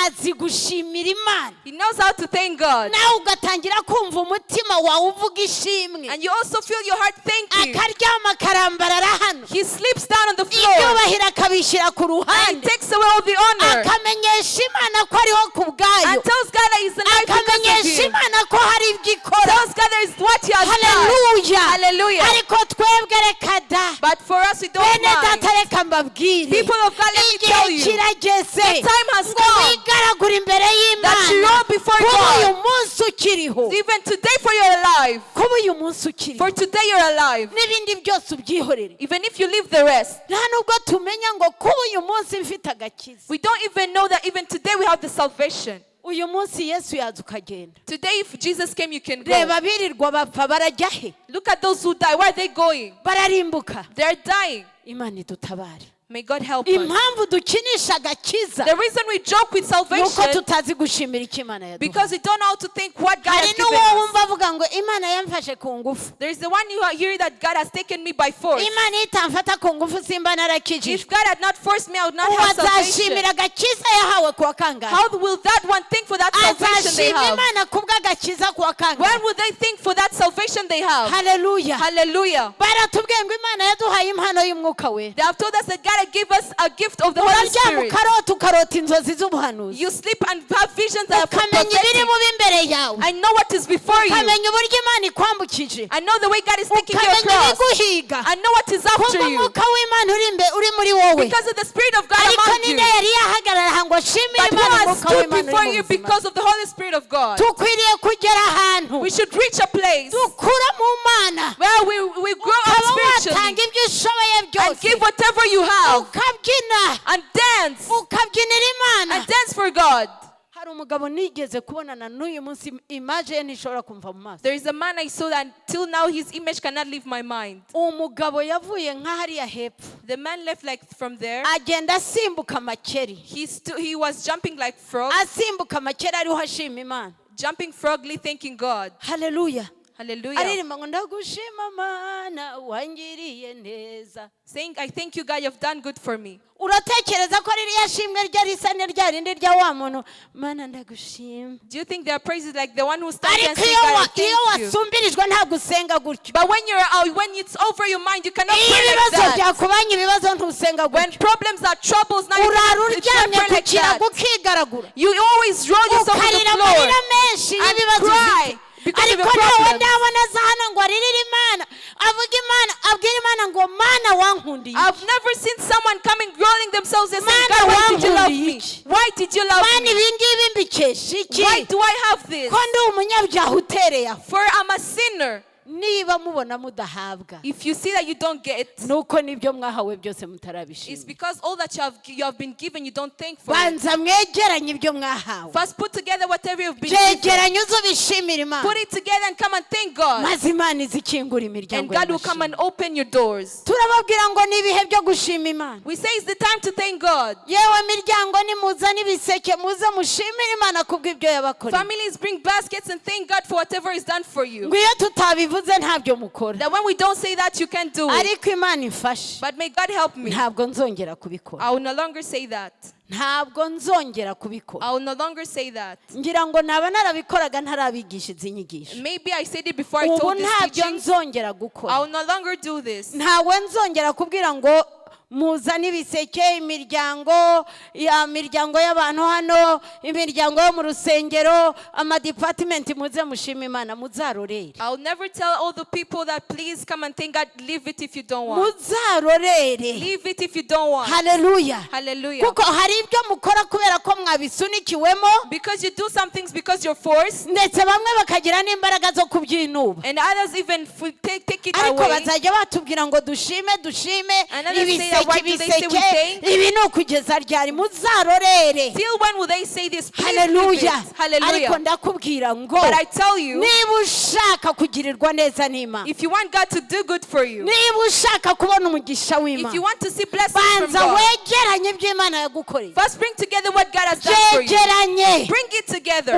azi gushimira Imana. He knows how to thank God. Nawe ugatangira kumva umutima wawe uvuga ishimwe. And you also feel your heart thanking. Akaryama akarambarara hano. He sleeps down on the floor. Ibyubahiro akabishyira ku And he ruhande. takes away all the honor. Akamenyesha Imana ko ariho ku bwayo. And tells God that he's alive because of Akamenyesha him. Imana ko hari ibyo ikora. Tells God that is what he has done. Haleluya. Hallelujah. Ariko twebwe reka da. But for us, we don't Bene mind. data reka mbabwire. People of God, let me tell Igihe you. kirageze. The time has Ngo come wigaragure imbere that you y'Imana. roll before Kuba uyu God. munsi ukiriho. Even today, for you're alive. Kuba uyu munsi ukiriho. For today, you're alive. N'ibindi byose ubyihorere. Even if you leave the rest. Nta nubwo tumenya ngo kuba uyu munsi mfite agakiza. We don't even know that even today we have the salvation. Uyu munsi Yesu yaza ukagenda. Today, if Jesus came, you can go. Reba birirwa bapfa barajya he? Look at those who die. Where are they going? Bararimbuka. They're dying. Imana idutabare. May God help us. Impamvu dukinisha agakiza The reason we joke with nuko salvation tutazi gushimira icyo Imana yaduhaye. because we don't know how to think what God Hari has given n'uwo us. wumva avuga ngo Imana yamfashe ku ngufu. There is the one you hear that God has taken me by force. Imana itamfata ku ngufu simba narakijijwe. If God had not forced me, I would not have salvation. Azashimira agakiza yahawe kuwa kangahe? How will that one think for that salvation they Azashima have? Imana kubw'agakiza kuwa When kangahe? will they think for that salvation they have? Haleluya. Hallelujah. Baratubwiye ngo Imana yaduhaye impano y'umwuka we. They have told us that God gave us a gift of the Holy Uraryama Spirit. ukarota inzozi z'ubuhanuzi. You sleep and have visions that are Ukamenya ibiri prophetic. bubi imbere yawe. I know what is before you. Ukamenya uburyo Imana ikwambukije. I know the way God is taking you Ukamenya across. ibiguhiga. I know what is after you. Kubw'umwuka w'Imana uri muri wowe. Because of the Spirit of God Ariko among you. ninde yari yahagarara ngo ashimire But who Imana has umwuka stood w'Imana before uri you mu buzima. because of the Holy Spirit of God? Tukwiriye kugera ahantu We should reach a place dukura mu Mana. where we grow up Ukaba spiritually watanga ibyo ushoboye and byose. give whatever you have Ukabyina. and dance Ukabyinira Imana. and dance for God. Hari umugabo nigeze kubonana n'uyu munsi image ye ntishobora kumva mu maso. There is a man I saw that till now his image cannot leave my mind. Umugabo yavuye nk'ahariya hepfo. The man left like from there. Agenda asimbuka amakeri. He was jumping like frog, Asimbuka amakeri ariho ashima Imana. jumping frogly, thanking God. Haleluya. Hallelujah. Aririmba ngo ndagushima Mana wangiriye neza. Saying, I thank you, God, you've done good for me. Uratekereza ko ririya shimwe rya risa n'irya rindi rya wa muntu Mana ndagushima. Do you think there are praises like the one who stands and Ariko says, iyo God, I thank you? wasumbirijwe ntabwo usenga gutyo. But when you're out, when it's over your mind, you cannot Iyo pray like ibibazo that. byakubanye ibibazo ntusenga When gutyo. problems are troubles, now you Urara cannot uryamye pray ku like that. kirago ukigaragura. You always roll yourself on the Ukarira floor amarira menshi and y'ibibazo cry ufite. because of Ariko your nawe problems. ndabona aza hano ngo aririre Imana avuga Imana abwira Imana ngo Mana wankundiye. I've never seen someone coming rolling themselves and saying, Mana God, why did you love wankundiye me? iki? Why did you love Mana me? ibi ngibi mbikesha iki? Why do I have this? Ko ndi umunyabyaha utereye aho. For I'm a sinner. Niba mubona mudahabwa If you see that you don't get, nuko nibyo mwahawe byose it's mutarabishima. because all that you have been given, you don't thank for it. Banza mwegeranye ibyo mwahawe. First, put together whatever you've been given. Byegeranye uze ubishimire Imana. Put it together and come and thank God. Maze Imana izikingura And imiryango God will come y'amashimwe. and open your doors. Turababwira ngo ni ibihe byo gushima Imana. We say it's the time to thank God. Yewe miryango nimuzane ibiseke muze mushimire Imana kubw'ibyo yabakoreye. Families bring baskets and thank God for whatever is done for you. Ngo iyo tutabivuze ntabyo mukora. That when we don't say that, you can't do it. Ariko Imana imfashe. But may God help me. Ntabwo nzongera kubikora. I will no longer say that. Ntabwo nzongera kubikora. I will no longer say that. Ngira ngo naba narabikoraga ntarabigisha izi nyigisho. Maybe I said it before I Ubu told this ntabyo teaching. nzongera I gukora. will no longer do this. Ntawe nzongera kubwira ngo muzana ibiseke, imiryango y'abantu hano, imiryango yo mu rusengero, amadepartment, muze mushima Imana, muzarorere. I'll never tell all the people that please come and thank God. Leave it if you don't want. Muzarorere. Leave it if you don't want. Hallelujah. Hallelujah. Kuko hari ibyo mukora kubera ko mwabisunikiwemo, Because you do some things because you're forced, ndetse bamwe bakagira n'imbaraga zo kubyinuba. and others even take it Ariko away. bazajya batubwira ngo dushime And others say that, why do they say we ibiseke, thank? ibi ni ukugeza ryari? Muzarorere. Till when will they say this? Please leave Hallelujah. it. Hallelujah. Ariko ndakubwira ngo, But I tell you, niba ushaka kugirirwa neza n'Imana, if you want God to do good for you, niba ushaka kubona umugisha if you w'Imana, want to see blessings from banza God, wegeranye iby'Imana yagukoreye. first bring together what God has done for you. Byegeranye. Bring it together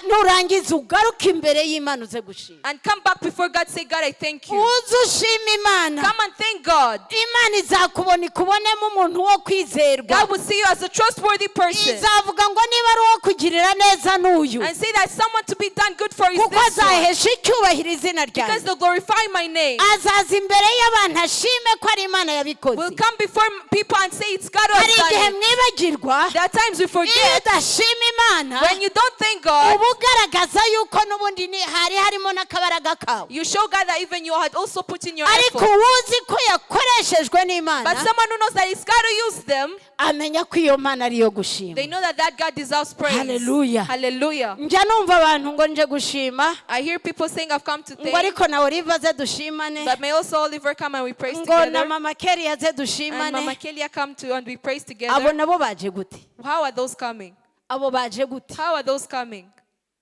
Nurangiza ugaruke imbere y'Imana uze gushima. and come back before God. Say, God, I thank you. Uze ushima Imana. Come and thank God. Imana izakubona ikubonemo umuntu wo kwizerwa. God will see you as a trustworthy person Izavuga ngo niba ari uwo kugirira neza n'uyu, and say that someone to be done good for you is kuko this one, azahesha icyubahiro izina because ryawe. they'll glorify my name. Azaza imbere y'abantu ashime ko ari Imana yabikoze. We'll come before people and say it's God who Hari has igihe done it. mwibagirwa, There are times we iyo forget. udashima Imana, When you don't thank God, uba ugaragaza yuko n'ubundi hari harimo n'akabaraga kawe. you show God that even you had also put in your Ariko effort. uwuzi ko yakoreshejwe But n'Imana, someone who knows that it's God who used them, amenya ko iyo Mana ari iyo gushima. they know that that God deserves praise. Hallelujah. Hallelujah. Njya numva abantu ngo nje gushima, I hear people saying, I've come to ngo thank, ariko na Olive aze dushimane, but may also Oliver come and we praise ngo na together. Mama Kelly aze And Mama dushimane. Kelia come to and we praise Abo together. nabo baje gute? How are those coming? Abo baje gute? How are those coming?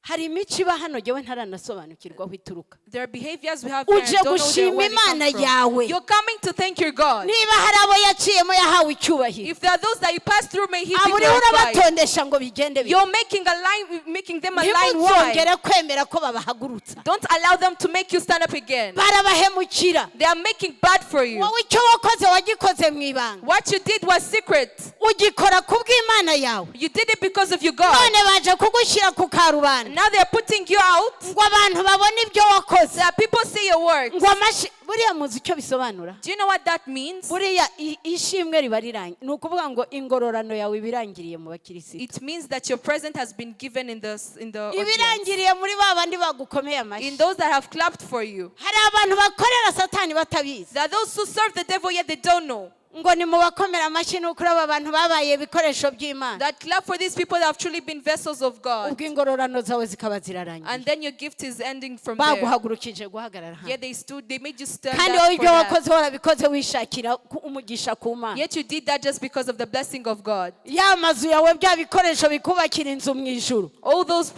Hari imico iba hano jyewe ntaranasobanukirwa aho ituruka. There are behaviors we have here and Uje don't know gushima where they come Imana from. yawe. You're coming to thank your God. Niba hari abo yaciyemo yahawe icyubahiro, If there are those that you pass through, may He be abo uriho glorified. urabatondesha ngo bigende bite. You're making them a line wide. Ntimuzongere kwemera ko babahagurutsa. Don't allow them to make you stand up again. Barabahemukira. They are making bad for you. Wowe icyo wakoze wagikoze mu ibanga, What you did was secret. ugikora kubw'Imana yawe. You did it because of your God. None baje kugushyira ku karubanda Now they are putting you out. ngo abantu babone ibyo wakoze, That people see your work. ngo buriya muzi icyo bisobanura? Do you know what that means? Buriya ishimwe riba rirangiye, ni ukuvuga ngo ingororano yawe ibirangiriye mu bakirisitu, It means that your present has been given in the audience. ibirangiriye muri ba bandi bagukomeye amashyi. In those that have clapped for you. Hari abantu bakorera Satani batabizi, There are those who serve the devil yet they don't know. ngo ni mu bakomera amashyi nuko aba bantu babaye ibikoresho by'Imana, That clap for these people that have truly been vessels of God. ubwo ingororano zawe zikaba zirarangiye, And then your gift is ending from there. baguhagurukije guhagarara hano. Yet they made you stand Kandi up wowe for ibyo that. wakoze warabikoze wishakira umugisha ku Mana. Yet you did that just because of the blessing of God. Ya mazu yawe bya bikoresho bikubakira inzu mu ijuru, All those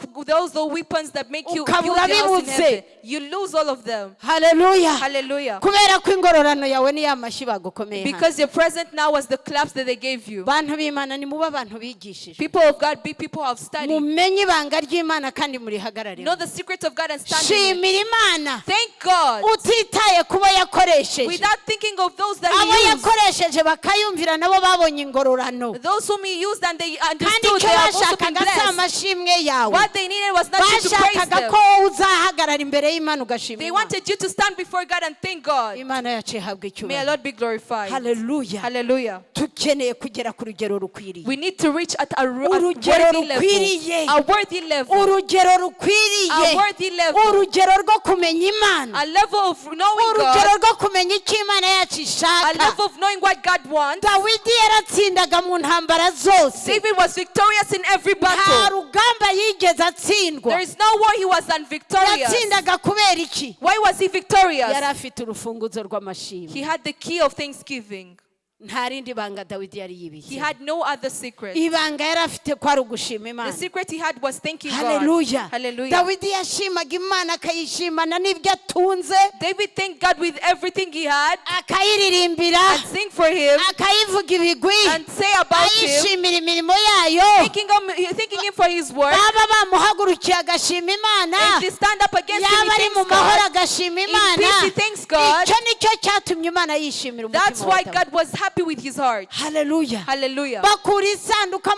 weapons that make you build Ukabura the house in bibutse. heaven, you lose all of them. haleluya, Hallelujah. kubera ko ingororano yawe ni ya mashyi bagukomeye hano. Because your present now was the claps that they gave you. Bantu b'Imana ni mube abantu bigishije, People of God, be people who have studied. mumenye ibanga ry'Imana kandi murihagararire. Know the secret of God and stand in it. Shimira Imana Thank God. utitaye kubo yakoresheje. Without thinking of those that Abo He used. yakoresheje bakayumvira nabo babonye ingororano, Those whom He used and they kandi understood, icyo they have also been bashakaga si blessed. amashimwe yawe, What they needed was not you to praise bashakaga them. ko wowe uzahagarara imbere y'Imana ugashima They Imana. wanted you to stand before God and thank God. Imana yacu ihabwe May our icyubahiro. Lord be glorified. Haleluya. Hallelujah. Tukeneye kugera ku rugero rukwiriye, We need to reach at a urugero worthy rukwiriye, level. A worthy level. urugero rukwiriye, A worthy level. urugero rwo kumenya Imana, A level of knowing urugero God. rwo kumenya icyo Imana yacu A ishaka. level of knowing what God wants. Dawidi yaratsindaga mu ntambara zose, David was victorious in every nta battle. rugamba yigeze atsindwa. There is no war he was unvictorious. Yatsindaga kubera iki? Why was he victorious? Yari afite urufunguzo rw'amashimwe. He had the key of thanksgiving. Nta rindi banga Dawidi yari He yibitse. had no other secret. Ibanga yari afite kwari ugushima The Imana. secret he had was thanking God. Haleluya. Hallelujah. Dawidi yashimaga Imana akayishimana n'ibyo atunze, David thanked God with everything he had akayiririmbira, and sing for him akayivuga ibigwi, and say about him, ayishimira imirimo yayo. thanking him for his work. Baba bamuhagurukiye agashima Imana, And if they stand up against him, yaba he ari mu thanks mahoro God. agashima In Imana. peace, he thanks God. Icyo nicyo cyatumye Imana yishimira That's umutima wa why Dawidi. God was happy happy with his heart. Hallelujah. Hallelujah. Bakura isanduka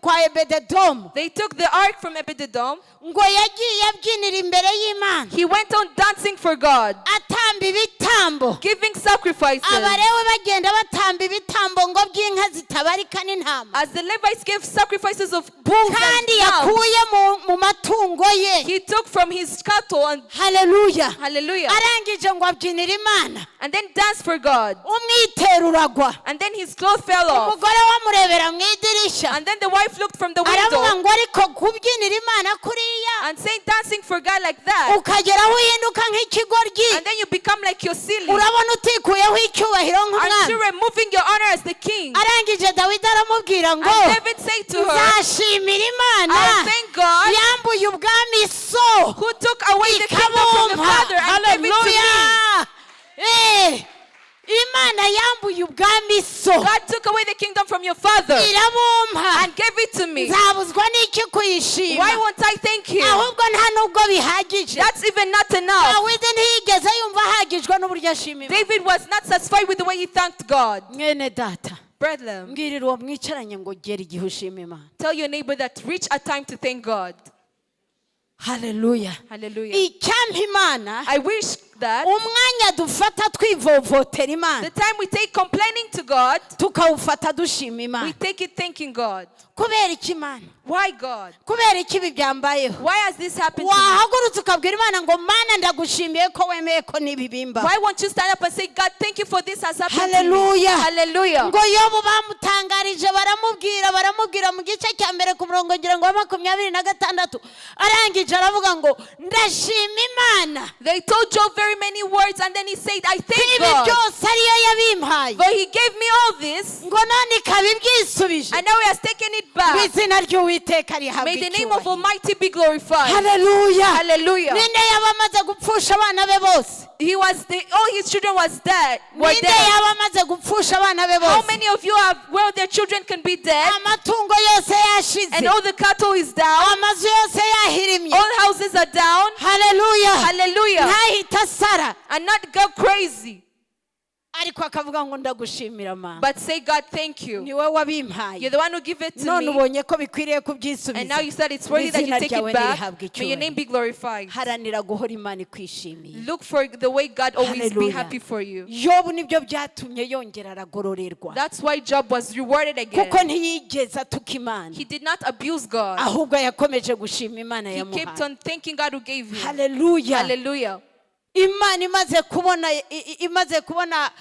kwa Ebededomu. They took the ark from Ebededom. Ngo yagiye abyinira imbere y'Imana. He went on dancing for God, Atamba ibitambo. giving sacrifices. Abarewe bagenda batamba ibitambo ngo by'inka zitabarika n'intama. As the Levites gave sacrifices of bulls Kandi and lambs, yakuye mu matungo ye. he took from his cattle and Hallelujah. hallelujah. Arangije ngo abyinira Imana. And then danced for God. Umwitero uragwa. And then his clothes fell off. Umugore wamurebera mu idirisha. And then the wife looked from the Aravuga window ngo ariko kubyinira Imana kuriya. and saying dancing for God like that. Ukagera aho uhinduka nk'ikigoryi. And then you become like your silly. Urabona utikuyeho icyubahiro Aren't you nk'umwami. removing your honor as the king? Arangije Dawidi aramubwira ngo And David said to her, nzashimira Imana I thank God yambuye ubwami so who took away the kingdom from the Father and gave it to me. Hallelujah. Imana yambuye ubwami so. God took away the kingdom from your father Irabumpa. and gave it to me. Nzabuzwa n'iki kuyishima. Why won't I thank him? Ahubwo nta nubwo bihagije. That's even not enough. Dawidi ntiyigeze yumva ahagijwe n'uburyo ashima Imana. David was not satisfied with the way he thanked God. Mwene data. Brethren, Mbwirira uwo mwicaranye ngo gera igihe ushima Imana. tell your neighbor that reach a time to thank God. Hallelujah. Hallelujah. Icyampa Imana I wish that umwanya dufata twivovotera the Imana time we take complaining to God, tukawufata dushima we Imana. take it thanking God. Kubera iki Imana? Why God? Kubera iki ibi byambayeho? Why has this happened to me? Wahagurutse ukabwira Imana ngo Mana ndagushimiye ko wemeye ko nibibimba. Why won't you stand up and say, God, thank you for this has happened Hallelujah. to me? Hallelujah. Ngo Yobu bamutangarije baramubwira mu gice cya mbere ku murongo ngira ngo wa 26 arangije aravuga ngo ndashima Imana. They told Job very many words and then he said, I thank Ibi God. byose ariyo yabimpaye. For he gave me all this Ngo none ikabibwisubije. and now he has taken it back. Izina ry'Uwiteka rihabwa May the name of icyubahiro. Almighty be glorified. Hallelujah. Hallelujah. Ninde yaba amaze gupfusha abana be bose? All his children were dead. Ninde yaba amaze gupfusha abana be How bose? many of you have where their children can be dead Amatungo yose yashize. and all the cattle is down, Amazu yose yahirimye. all houses are down? Hallelujah. Hallelujah. Ntahita Sara. And not go crazy, Ariko akavuga ngo ndagushimira Mana. but say, God, thank you. Ni wowe wabimpaye. You're the one who give it to None me. ubonye ko bikwiriye kubyisubiza. And now you said it's worthy that you Izina take ryawe it back. nirihabwe May your name icyubahiro. be glorified. Haranira guhora Imana ikwishimiye. Look for the way God always be Hallelujah. happy for you. Yobu nibyo byatumye yongera aragororerwa. That's why Job was rewarded again. Kuko ntiyigeze atuka Imana. He did not abuse God. Ahubwo yakomeje gushima Imana He kept yamuhaye. on thanking God who gave him. Hallelujah. Hallelujah. Imana imaze kubona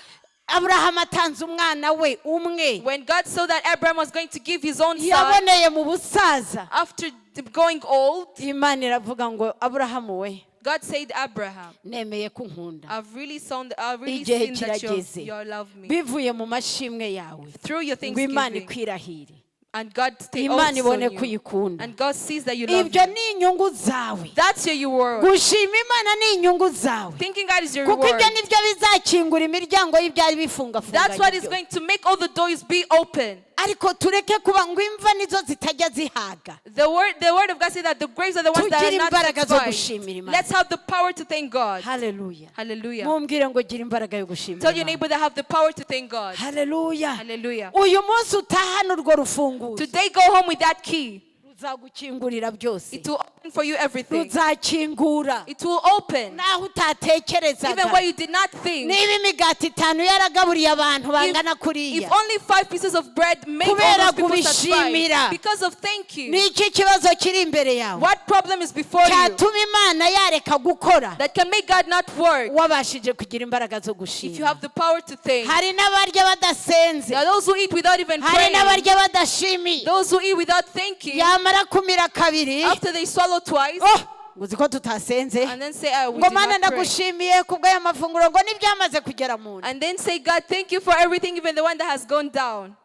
Abraham atanze umwana we umwe. When God saw that Abraham was going to give his own son Yaboneye mu busaza. after going old, Imana iravuga ngo Abrahamu we God said, Abraham, nemeye kunkunda. I've really seen Igihe that kirageze. you love me. Bivuye mu mashimwe yawe. Through your Ngo Imana thanksgiving. ikwirahire. And God stay Imana also ibone on you. kuyikunda. And God sees that you love Ibyo him. ni inyungu zawe. That's your reward. Gushima Imana ni inyungu zawe. Thinking God is your Kuko reward. ibyo nibyo bizakingura imiryango y'ibyari bifungafunganye. That's what is byose. going to make all the doors be open. Ariko tureke kuba ngo imva nizo zitajya zihaga. The word of God says that the graves are the ones that Tugire are not imbaraga zo satisfied. gushimira Imana. Let's have the power to thank God. Hallelujah. Hallelujah. Mumbwire ngo gira imbaraga yo gushimira Tell your Imana. neighbor that have the power to thank God. Hallelujah. Hallelujah. Uyu munsi utahana urwo rufunguzo. Today go home with that key. Ruzagukingurira byose. It will open for you everything. Ruzakingura. It will open. Naho utatekerezaga. Even where you did not think. Niba imigati 5 yaragaburiye abantu bangana If kuriya. only 5 pieces of bread make all Kubera those people kubishimira. satisfied. Because of thank you. Ni iki kibazo kiri imbere yawe? What problem is before you Cyatuma Imana yareka gukora. that can make God not work? Wabashije kugira imbaraga zo If you gushima. have the power to thank. Hari n'abarya badasenze. There are those who eat without even Hari praying. n'abarya badashimiye. Those who eat without thanking. Yamara kumira kabiri. After they swallow twice. Oh, nguzi ko tutasenze. And then say, we Ngo did Mana not pray. ndagushimiye kubw'aya mafunguro ngo nibyamaze kugera mu nda. And then say, God, thank you for everything, even the one that has gone down.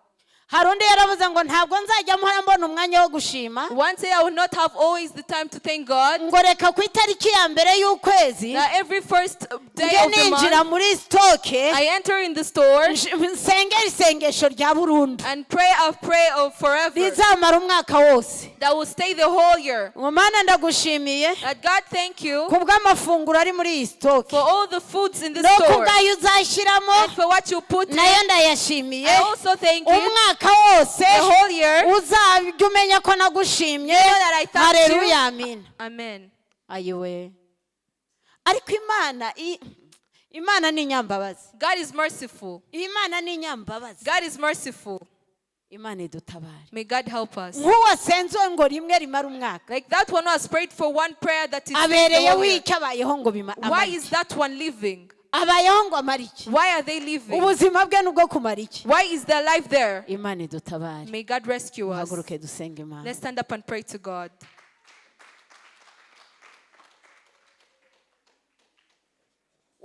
hari undi yaravuze ngo ntabwo nzajya mpora mbona umwanya wo gushima. One day I will not have always the time to thank God. Ngo reka ku itariki ya mbere y'ukwezi Every first day of the ninjira month, muri stoke I enter in the store nsengera isengesho rya burundu and pray of forever rizamara umwaka wose. that will stay the whole year. Ngo Mana ndagushimiye That God, thank you kubw'amafunguro ari muri iyi stoke for all the foods in the no store kubwayo uzashyiramo and for what you put in. nayo ndayashimiye. I also thank you Umwaka wose the whole year. uzajya umenya ko nagushimye. that I thank Haleluya, you. amen. Amen. Ayiwe. Ariko Imana ni nyambabazi. God is merciful. Imana ni nyambabazi. God is merciful. Imana idutabare. May God help us. Nk'uwasenze ngo rimwe rimara umwaka. Like that one who has prayed for one prayer that is Abereye w'icyo abayeho ngo why is that one living? abayeho ngo amara iki? Why are they living? Ubuzima bwe nubwo kumara iki? Why is their life there? Imana idutabare. May God rescue us. Haguruke dusenge Imana. Let's stand up and pray to God.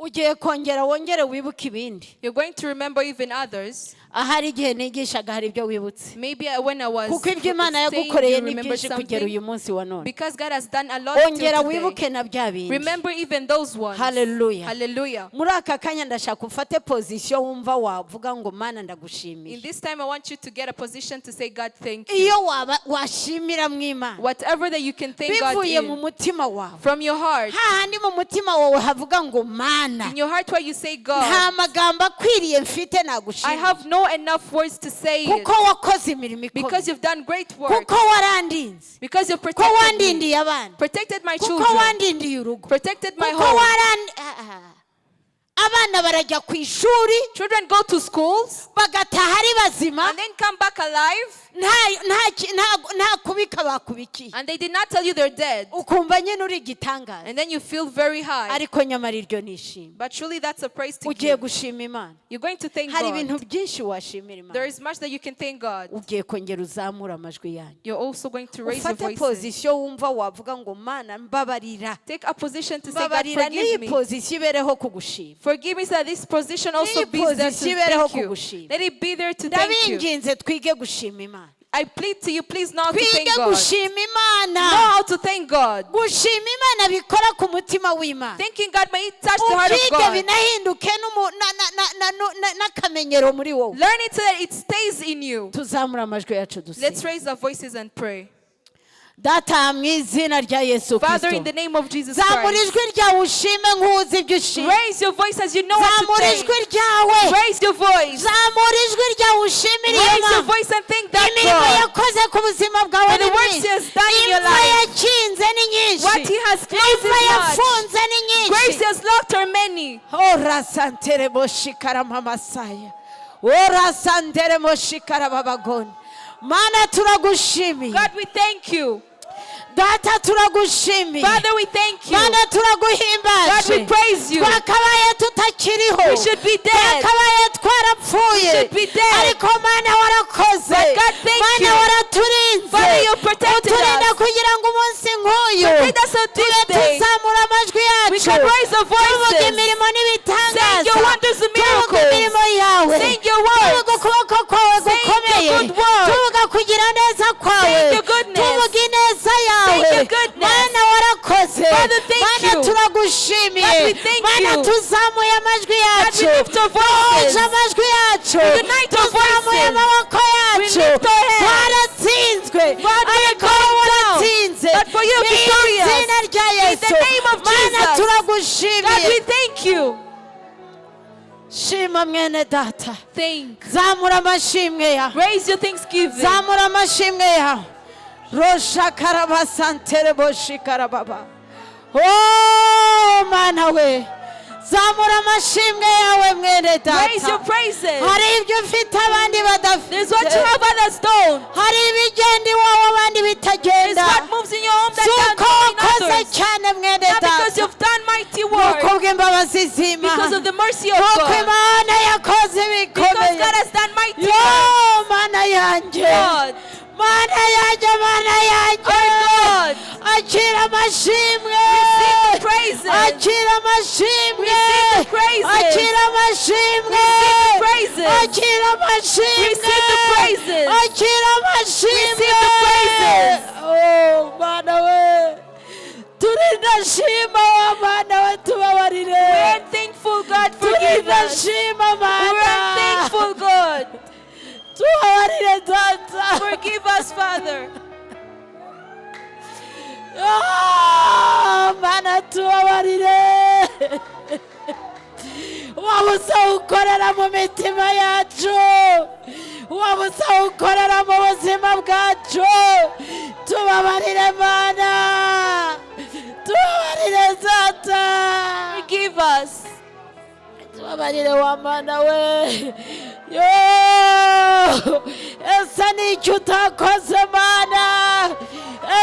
Ugiye kongera wongere wibuke ibindi. You're going to remember even others. Ahari igihe nigishaga hari ibyo wibutse. Maybe when I was Kuko ibyo Imana staying, yagukoreye you ni remember byinshi kugera something. uyu munsi wa none. Because God has done a lot till Ongera today. wibuke na bya bindi. Remember even those ones. Hallelujah. Hallelujah. Muri aka kanya ndashaka ufate position wumva wavuga ngo Mana In ndagushimiye. this time, I want you to get a position to say, God, thank you. Iyo washimira mu Imana Whatever that you can thank God bivuye mu in, mutima wawe. from your heart. Hahandi mu mutima wawe havuga ngo Mana In your heart where you say, God, nta magambo akwiriye mfite I nagushimira. have no enough words to say it. Kuko wakoze imirimo Because ikomeye. you've done great work. Kuko warandinze. Because you've Kuko protected me. wandindiye abana. Protected my Kuko children. wandindiye urugo. Protected my Kuko home. abana barajya ku ishuri Children go to schools bagataha ari bazima. and then come back alive. nta kubika bakubikiye. And they did not tell you they're dead. Ukumva nyine uri igitangaza. And then you feel very high. Ariko nyamara iryo nishimwe. But truly that's a praise to Ugiye give. gushima Imana. You're going to thank Hari God. ibintu byinshi washimira Imana. There is much that you can thank God. Ugiye kongera uzamura amajwi yanyu. You're also going to raise your Ufate voices. position wumva wavuga ngo Mana mbabarira. Take a position to say, God, Mbabarira forgive n'iyi me. position ibereho kugushima. Forgive me so that this position also N'iyi be there to position ibereho thank you. kugushima. Let it be there to thank you. Ndabinginze twige gushima Imana. I plead to you, please know how to thank Twige God. gushima Imana. Know how to thank God. Gushima Imana bikora ku mutima w'Imana. Thanking God may it touch the heart of Ubyige God. binahinduke n'akamenyero muri wowe. Learn it so that it stays in you. Tuzamura amajwi yacu Let's dusenge. raise our voices and pray. Data mu izina rya Yesu Father, in Kristo. the name of Jesus Zamura Christ, ijwi ryawe ushime nk'uzi ibyo ushima. raise your voice as you know what to Zamura thank. ijwi ryawe. Raise your voice. Zamura ijwi ryawe ushimire Raise your Imana. voice and thank that Imirimo God. yakoze ku buzima bwawe For the ni works myinshi. He has done in your Imva life. yakinze ni nyinshi. What He has closed Imva is much. yafunze ni Grace nyinshi. He has locked are many. Ora santere moshikara mamasaya. Ora santere moshikara babagoni. Mana turagushimiye. God, we thank you. Data turagushimiye. Father, we thank you. Mana God, turaguhimbaje. we praise you. Twakabaye tutakiriho. We should be dead. Twakabaye twarapfuye. We should be dead. Ariko Mana warakoze. But God, thank Mana you. waraturinze. Father, you protected Uturinda us. kugira ngo umunsi nk'uyu Protect us on this tube day. tuzamura amajwi We yacu. can raise our Tuvuge voices. imirimo n'ibitangaza. Saying your wonders and Tuvuge miracles. imirimo yawe. Saying your works. Tuvuge ukuboko kwawe Saying gukomeye. your good works. Tuvuge kugira neza kwawe. Saying your goodness. Tuvuge ineza Saying yawe. your goodness. Mana warakoze. Father, thank Mana you. turagushimiye. God, we thank Mana you. tuzamuye amajwi yacu. we lift our voices. Duhuje amajwi yacu. We unite our Tuzamuye voices. amaboko We yacu. lift our hands. Twaratsinzwe. God, we Ariko are wowe going down. waratsinze. But for you are Mu victorious. izina rya In the Yesu. name of Mana Jesus. turagushimiye. God, we thank you. Shima mwene data. Thank. Zamura amashimwe yawe. Raise your thanksgiving. Zamura amashimwe yawe. Rosha karaba santere boshi karababa. Oh Mana we. Zamura amashimwe yawe mwene Raise your data. praises. Hari ibyo ufite abandi There's what you badafite. have others don't. Hari ibigenda iwawe abandi It's bitagenda. what moves in your home that Suko can't move in wakoze others. cyane mwene Not because data. you've done mighty work. Nuko bw'imbabazi z'Imana. Because of the mercy of Nuko God. Imana yakoze Because ibikomeye. God has done mighty Yo work. Mana yanjye. God. Mana yanjye, Mana yanjye. Our God. Akira amashimwe. Receive the praises. Akira amashimwe. Receive the praises. Akira amashimwe. Receive the praises. akira amashimwe, Receive the praises. akira amashimwe. Receive the praises. Oh Mana we, turinashima wa Mana we, tubabarire. We are thankful, God, forgive us. Turinashima We are Mana, thankful, God. tubabarire Data. Forgive us, Father. Oh Mana, tubabarire. wabuze ukorera mu mitima yacu, wabuze ukorera mu buzima bwacu, tubabarire Mana, tubabarire Data. Forgive us. tubabarire wa Mana we. Yo, ese ni icyo utakoze Mana,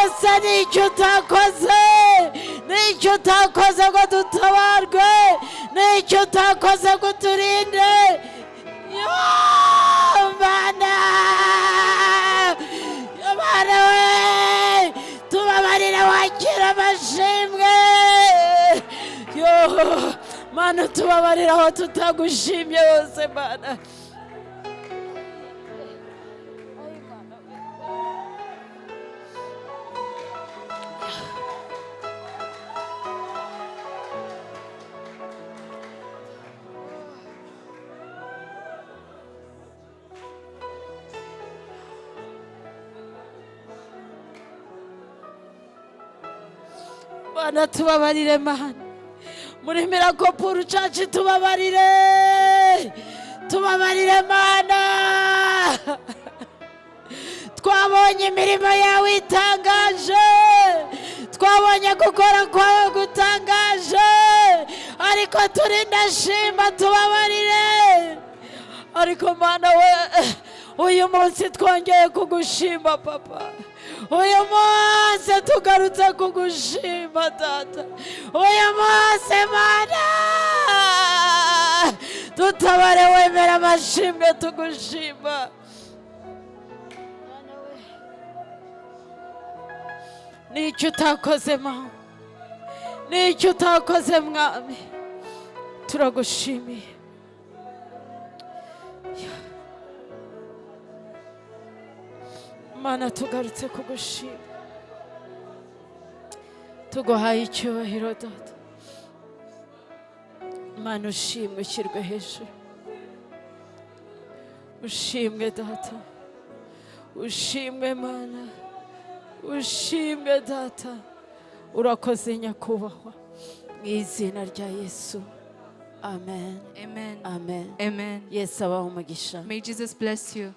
ese ni icyo utakoze, ni icyo utakoze ngo dutabarwe, ni icyo utakoze ngo turinde. Yo Mana, yo Mana we, tubabarire, wakira amashimwe. Yo Mana, tubabarire aho tutagushimye hose Mana. Mana, tubabarire Mana, muri Miracle Pool Church tubabarire, tubabarire Mana. Twabonye imirimo yawe itangaje, twabonye gukora kwawe gutangaje, ariko turindashima, tubabarire. Ariko Mana we, uyu munsi twongeye kugushima Papa, uyu munsi tugarutse kugushima Data, uyu munsi Mana tutabare, wemera amashimwe tugushima. Nicyo utakoze Mana, nicyo utakoze Mwami, turagushimiye. Mana, tugarutse kugushima, tuguhaye icyubahiro Data. Mana, ushimwe, ushyirwe hejuru, ushimwe Data, ushimwe Mana, ushimwe Data. Urakoze nyakubahwa, mu izina rya Yesu, amen. Amen. Amen. Amen. Yesu abahe umugisha. May Jesus bless you.